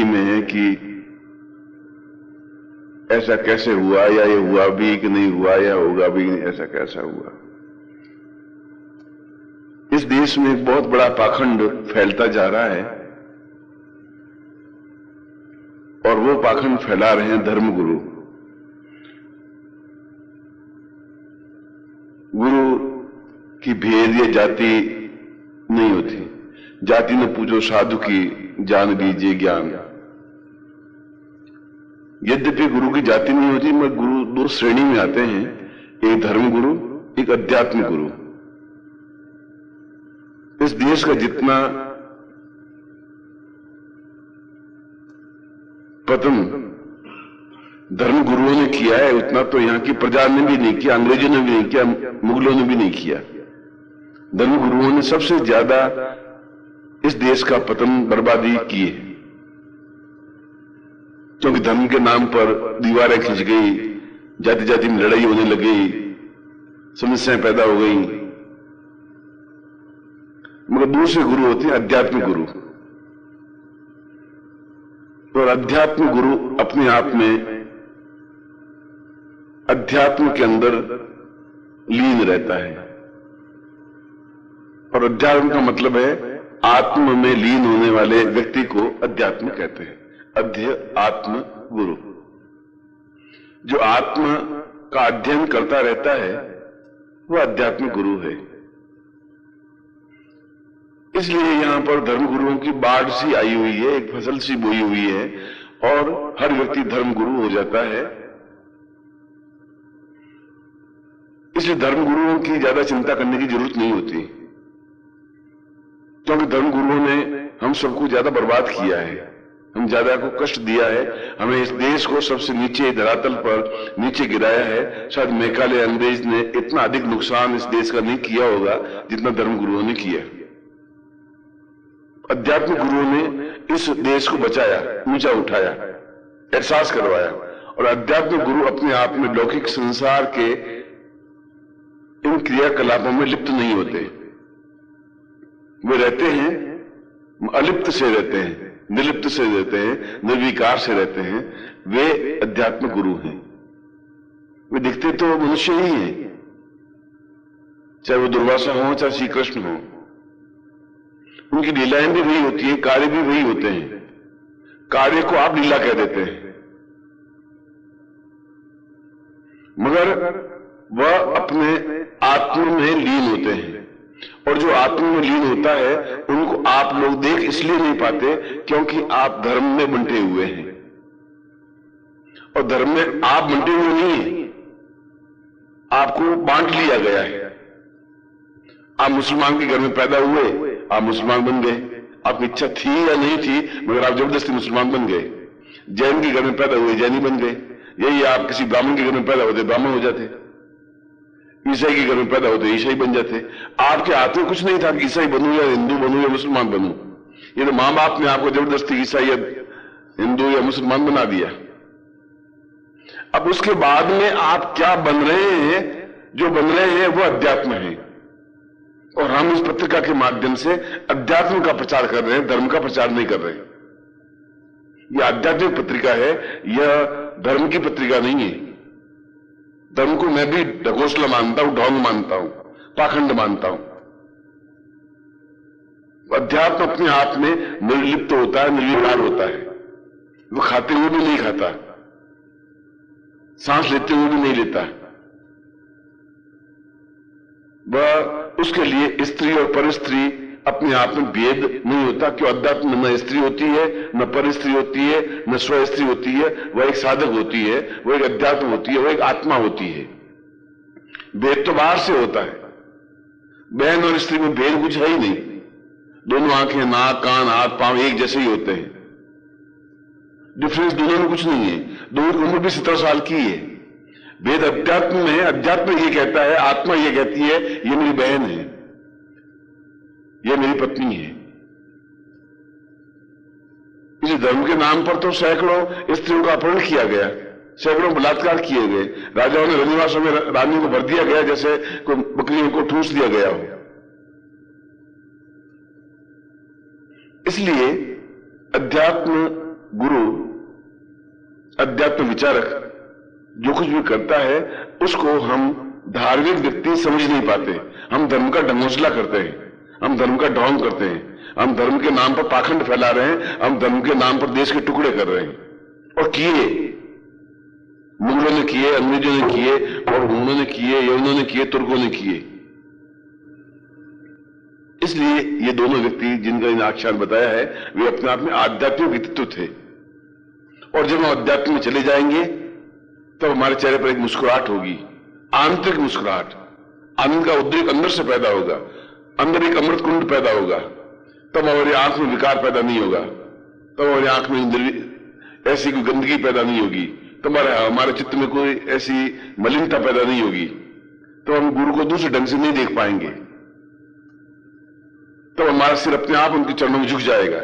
में है कि ऐसा कैसे हुआ, या ये हुआ भी कि नहीं हुआ, या होगा भी नहीं, ऐसा कैसा हुआ। इस देश में एक बहुत बड़ा पाखंड फैलता जा रहा है और वो पाखंड फैला रहे हैं धर्मगुरु। गुरु की भेद या जाति नहीं होती। जाति न पूछो साधु की, जान दीजिए ज्ञान। यद्यपि गुरु की जाति नहीं होती, मगर गुरु दो श्रेणी में आते हैं, एक धर्म गुरु, एक अध्यात्म गुरु। इस देश का जितना पतन धर्म गुरुओं ने किया है, उतना तो यहां की प्रजा ने भी नहीं किया, अंग्रेजों ने भी नहीं किया, मुगलों ने भी नहीं किया। धर्म गुरुओं ने सबसे ज्यादा इस देश का पतन, बर्बादी की है। क्योंकि धर्म के नाम पर दीवारें खिंच गई, जाति जाति में लड़ाई होने लगी, समस्याएं पैदा हो गई। मगर दूसरे गुरु होते हैं अध्यात्म गुरु, और अध्यात्म गुरु अपने आप में अध्यात्म के अंदर लीन रहता है। और अध्यात्म का मतलब है आत्म में लीन होने वाले व्यक्ति को अध्यात्म कहते हैं। अध्यात्म गुरु जो आत्मा का अध्ययन करता रहता है, वह अध्यात्म गुरु है। इसलिए यहां पर धर्म गुरुओं की बाढ़ सी आई हुई है, एक फसल सी बोई हुई है, और हर व्यक्ति धर्म गुरु हो जाता है। इसलिए धर्म गुरुओं की ज्यादा चिंता करने की जरूरत नहीं होती, क्योंकि धर्म गुरुओं ने हम सबको ज्यादा बर्बाद किया है, हम ज्यादा को कष्ट दिया है, हमें इस देश को सबसे नीचे धरातल पर नीचे गिराया है। शायद मेघालय अंग्रेज ने इतना अधिक नुकसान इस देश का नहीं किया होगा जितना धर्म गुरुओं ने किया। अध्यात्म गुरुओं ने इस देश को बचाया, ऊंचा उठाया, एहसास करवाया। और अध्यात्म गुरु अपने आप में लौकिक संसार के इन क्रियाकलापों में लिप्त नहीं होते, वे रहते हैं अलिप्त से रहते हैं, निर्लिप्त से रहते हैं, निर्विकार से रहते हैं। वे अध्यात्म गुरु हैं। वे दिखते तो मनुष्य ही हैं, चाहे वो दुर्वासा हो, चाहे श्री कृष्ण हो। उनकी लीलाएं भी वही होती है, कार्य भी वही होते हैं। कार्य को आप लीला कह देते हैं, मगर वह अपने आत्मा में लीन होते हैं। और जो आत्मा में लीन होता है, उनको आप लोग देख इसलिए नहीं पाते क्योंकि आप धर्म में बंटे हुए हैं। और धर्म में आप बंटे हुए नहीं हैं, आपको बांट लिया गया है। आप मुसलमान के घर में पैदा हुए, आप मुसलमान बन गए। आपकी इच्छा थी या नहीं थी, मगर आप जबरदस्ती मुसलमान बन गए। जैन के घर में पैदा हुए, जैनी बन गए। यही आप किसी ब्राह्मण के घर में पैदा होते, ब्राह्मण हो जाते। ईसाई के घर में पैदा होते, ईसाई बन जाते। आपके हाथ में कुछ नहीं था कि ईसाई बनूं या हिंदू बनूं या मुसलमान बनूं। ये तो मां बाप ने आपको जबरदस्ती ईसाई या हिंदू या मुसलमान बना दिया। अब उसके बाद में आप क्या बन रहे हैं, जो बन रहे हैं वो अध्यात्म है। और हम इस पत्रिका के माध्यम से अध्यात्म का प्रचार कर रहे हैं, धर्म का प्रचार नहीं कर रहे। यह आध्यात्मिक पत्रिका है, यह धर्म की पत्रिका नहीं है। धर्म को मैं भी ढकोसला मानता हूं, ढोंग मानता हूं, पाखंड मानता हूं। अध्यात्म अपने आप में निर्लिप्त होता है, निर्विकार होता है। वो खाते हुए भी नहीं खाता, सांस लेते हुए भी नहीं लेता। वह उसके लिए स्त्री और परस्त्री अपने आप में भेद नहीं होता। क्यों? अध्यात्म में न स्त्री होती है, न पर स्त्री होती है, न स्व स्त्री होती है। वह एक साधक होती है, वह एक अध्यात्म होती है, वह एक आत्मा होती है। भेद तो बाहर से होता है। बहन और स्त्री में भेद कुछ है ही नहीं। दोनों आंखें, नाक, कान, हाथ, पांव एक जैसे ही होते हैं। डिफरेंस दोनों में कुछ नहीं है। दोनों की उम्र भी 17 साल की है। भेद अध्यात्म में है। अध्यात्म ये कहता है, आत्मा ये कहती है, ये मेरी बहन है, ये मेरी पत्नी है। इस धर्म के नाम पर तो सैकड़ों स्त्रियों का अपहरण किया गया, सैकड़ों बलात्कार किए गए। राजाओं ने रनिवासों में रानी को भर दिया गया जैसे बकरियों को ठूस दिया गया हो। इसलिए अध्यात्म गुरु, अध्यात्म विचारक जो कुछ भी करता है उसको हम धार्मिक व्यक्ति समझ नहीं पाते। हम धर्म का ढंगोसला करते हैं, हम धर्म का ढोंग करते हैं, हम धर्म के नाम पर पाखंड फैला रहे हैं, हम धर्म के नाम पर देश के टुकड़े कर रहे हैं। और किए, मुगलों ने किए, अंग्रेजों ने किए, और हुनों ने किए, यवनों ने किए, तुर्कों ने किए। इसलिए ये दोनों व्यक्ति जिनका इन आख्यान बताया है वे अपने आप में आध्यात्मिक व्यक्तित्व थे। और जब हम अध्यात्म में चले जाएंगे तब हमारे चेहरे पर एक मुस्कुराहट होगी, आंतरिक मुस्कुराहट, आनंद का उद्रेक अंदर से पैदा होगा, अंदर एक अमृत कुंड पैदा होगा। तब हमारी आंख में विकार पैदा नहीं होगा, तब हमारी आंख में ऐसी कोई गंदगी पैदा नहीं होगी, तब हमारे चित्त में कोई ऐसी मलिनता पैदा नहीं होगी। तो हम गुरु को दूसरे ढंग से नहीं देख पाएंगे। तब हमारा सिर अपने आप उनके चरणों में झुक जाएगा।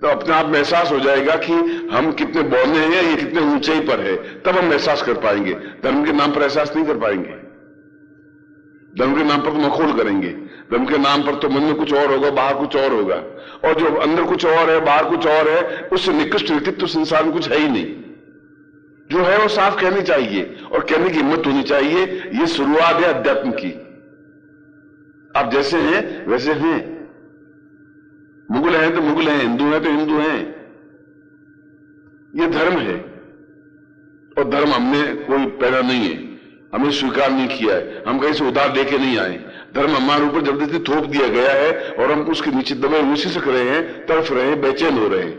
तो अपने आप में एहसास हो जाएगा कि हम कितने बौने हैं, ये कितने ऊंचाई पर है। तब हम एहसास कर पाएंगे। धर्म के नाम पर एहसास नहीं कर पाएंगे। धर्म के नाम पर तो मखौल करेंगे, धर्म के नाम पर तो मन में कुछ और होगा, बाहर कुछ और होगा। और जो अंदर कुछ और है, बाहर कुछ और है, उससे निकृष्ट व्यक्तित्व संसार में कुछ है ही नहीं। जो है वो साफ कहनी चाहिए और कहने की हिम्मत होनी चाहिए। ये शुरुआत है अध्यात्म की। आप जैसे हैं वैसे हैं। मुगल हैं तो मुगल हैं, हिंदू हैं तो हिंदू हैं। ये धर्म है और धर्म हमने कोई पैदा नहीं है, हमें स्वीकार नहीं किया है, हम कहीं से उधार लेके नहीं आए। धर्म हमारे ऊपर जबरदस्ती थोप दिया गया है और हम उसके नीचे दबे हुए सिसक रहे हैं, तड़फ रहे हैं, बेचैन हो रहे हैं।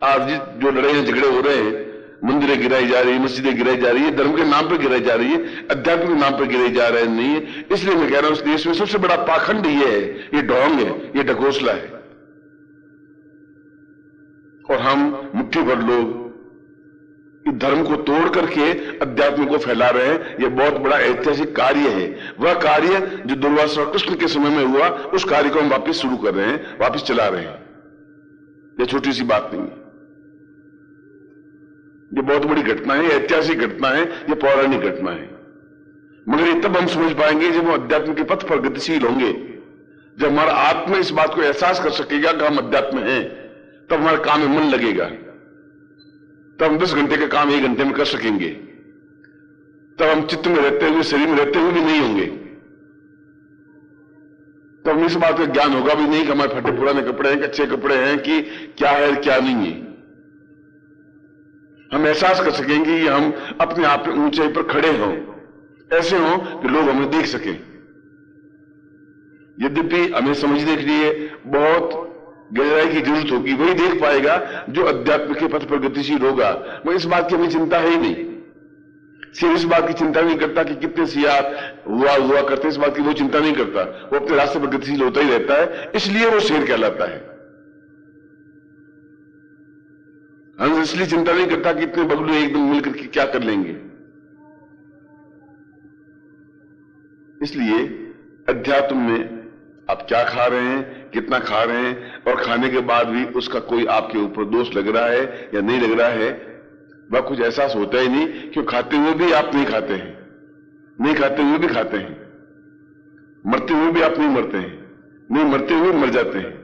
आज जो लड़ाइयां झगड़े हो रहे हैं, मंदिरें गिराई जा रही है, मस्जिदें गिराई जा रही है, धर्म के नाम पर गिराई जा रही है, अध्यात्म के नाम पर गिराई जा रहे नहीं है। इसलिए मैं कह रहा हूं उस देश में सबसे बड़ा पाखंड ये है, ये ढोंग है, ये ढकोसला है। और हम मुट्ठी भर लोग इस धर्म को तोड़ करके अध्यात्म को फैला रहे हैं। यह बहुत बड़ा ऐतिहासिक कार्य है। वह कार्य जो दुर्वासा और कृष्ण के समय में हुआ, उस कार्य को हम वापस शुरू कर रहे हैं, वापस चला रहे हैं। यह छोटी सी बात नहीं है, ये बहुत बड़ी घटना है, ऐतिहासिक घटना है, ये पौराणिक घटना है। मगर ये तब हम समझ पाएंगे जब हम अध्यात्म के पथ पर गतिशील होंगे, जब हमारा आत्मा इस बात को एहसास कर सकेगा कि हम अध्यात्म हैं, तब हमारे काम में मन लगेगा। तब हम 10 घंटे का काम 1 घंटे में कर सकेंगे। तब हम चित्त में रहते हुए, शरीर में रहते हुए भी नहीं होंगे। तब हमें इस बात का ज्ञान होगा भी नहीं कि हमारे फटे पुराने कपड़े हैं, अच्छे कपड़े हैं, कि क्या है क्या नहीं है। हम एहसास कर सकेंगे कि हम अपने आप में ऊंचाई पर खड़े हों, ऐसे हों कि लोग हमें देख सकें। यद्यपि हमें समझने के लिए बहुत गहराई की जरूरत होगी, वही देख पाएगा जो अध्यात्म के पथ पर गतिशील होगा। मगर इस बात की हमें चिंता है ही नहीं। सिर्फ इस बात की चिंता नहीं करता कि कितने सियार हुआ करते, इस बात की वो चिंता नहीं करता। वो अपने रास्ते पर गतिशील होता ही रहता है, इसलिए वो शेर कहलाता है। हम इसलिए चिंता नहीं करता कि इतने बगलू एकदम मिलकर के क्या कर लेंगे। इसलिए अध्यात्म में आप क्या खा रहे हैं, कितना खा रहे हैं, और खाने के बाद भी उसका कोई आपके ऊपर दोष लग रहा है या नहीं लग रहा है, वह कुछ एहसास होता ही नहीं। क्यों खाते हुए भी आप नहीं खाते हैं, नहीं खाते हुए भी खाते हैं, मरते हुए भी आप नहीं मरते हैं, नहीं मरते हुए मर जाते हैं।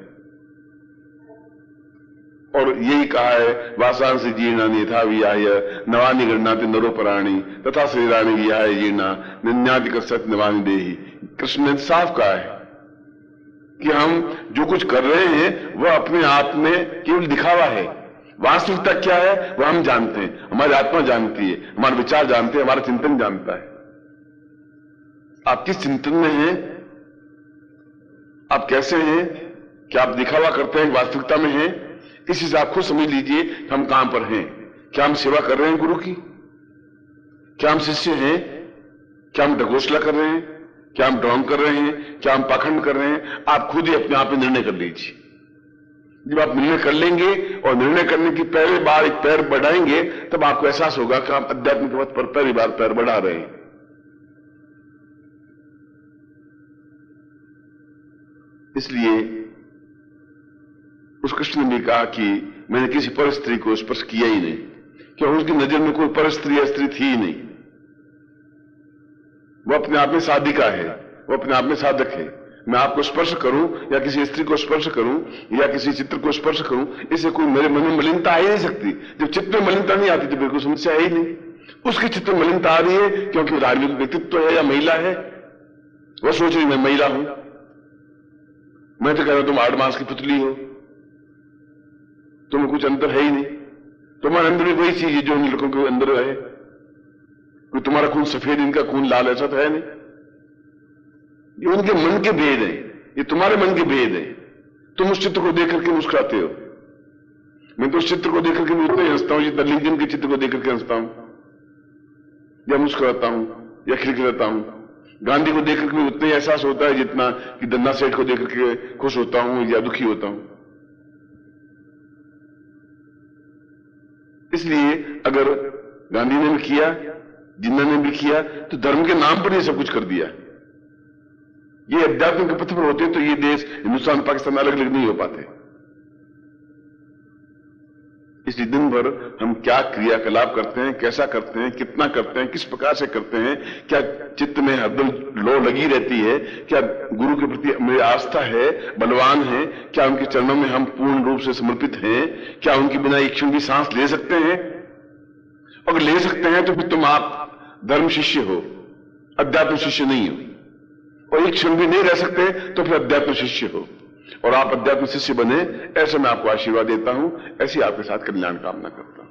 और यही कहा है, वासांसी जीर्णानि यथा विहाय नवानि गृह्णाति नरोपराणि तथा शरीराणि विहाय जीर्णा निन्याति कसरत नवानि देहि। कृष्ण ने साफ कहा है कि हम जो कुछ कर रहे हैं वह अपने आप में केवल दिखावा है। वास्तविकता क्या है वह हम जानते हैं, हमारी आत्मा जानती है, हमारे विचार जानते हैं, हमारा चिंतन जानता है। आप किस चिंतन में हैं, आप कैसे हैं, क्या आप दिखावा करते हैं, वास्तविकता में हैं, इस हिसाब खुद समझ लीजिए हम कहां पर हैं। क्या हम सेवा कर रहे हैं गुरु की, क्या हम शिष्य हैं, क्या हम ढकोसला कर रहे हैं, क्या हम ढोंग कर रहे हैं, क्या हम पाखंड कर रहे हैं। आप खुद ही अपने आप में निर्णय कर लीजिए। जब आप निर्णय कर लेंगे और निर्णय करने की पहली बार एक पैर बढ़ाएंगे, तब आपको एहसास होगा कि आप अध्यात्म के पथ पर पहली बार पैर बढ़ा रहे हैं। इसलिए उस कृष्ण ने भी कहा कि मैंने किसी पर स्त्री को स्पर्श किया ही नहीं, क्योंकि उसकी नजर में कोई पर स्त्री या स्त्री थी ही नहीं। वो अपने आप में साधिका है, वो अपने आप में साधक है, मैं आपको स्पर्श करूं या किसी स्त्री को स्पर्श करूं या किसी चित्र को स्पर्श करूं, इससे कोई मेरे मन में मलिनता आ ही नहीं सकती। जब चित्त में मलिनता नहीं आती तो बिल्कुल समस्या है ही नहीं। उसके चित्त में मलिनता आ रही है क्योंकि वो धार्मिक व्यक्तित्व है या महिला है, वो सोच रही मैं महिला हूं। मैं तो कह रहा हूं तुम 8 मास की पुतली हो, तुम्हें कुछ अंतर है ही नहीं। तुम्हारे अंदर भी वही चीज है जो उन लोगों के अंदर है। कोई तुम्हारा खून सफेद, इनका खून लाल, ऐसा तो है नहीं। ये उनके मन के भेद है, ये तुम्हारे मन के भेद है। तुम उस चित्र को देख करके मुस्कुराते हो, मैं तो उस चित्र को देख करके भी उतना ही हंसता हूं जितना लिंकन के चित्र को देख करके हंसता हूं या मुस्कुराता हूं या खिलखिलाता हूं। गांधी को देख करके भी उतना ही एहसास होता है जितना कि दन्ना सेठ को देख करके खुश होता हूं या दुखी होता हूं। इसलिए अगर गांधी ने भी किया, जिन्ना ने भी किया, तो धर्म के नाम पर ये सब कुछ कर दिया। ये अध्यात्म के पथ पर होते तो ये देश हिंदुस्तान पाकिस्तान अलग अलग नहीं हो पाते। इसलिए दिन भर हम क्या क्रियाकलाप करते हैं, कैसा करते हैं, कितना करते हैं, किस प्रकार से करते हैं, क्या चित्त में हरदम लो लगी रहती है, क्या गुरु के प्रति मेरी आस्था है, बलवान है, क्या उनके चरणों में हम पूर्ण रूप से समर्पित हैं, क्या उनके बिना एक क्षण भी सांस ले सकते हैं? अगर ले सकते हैं तो फिर तुम आप धर्म शिष्य हो, अध्यात्म शिष्य नहीं हो। और एक क्षण भी नहीं रह सकते तो फिर अध्यात्म शिष्य हो, और आप अध्यात्म शिष्य बने, ऐसे मैं आपको आशीर्वाद देता हूं, ऐसी आपके साथ कल्याण कामना करता हूं।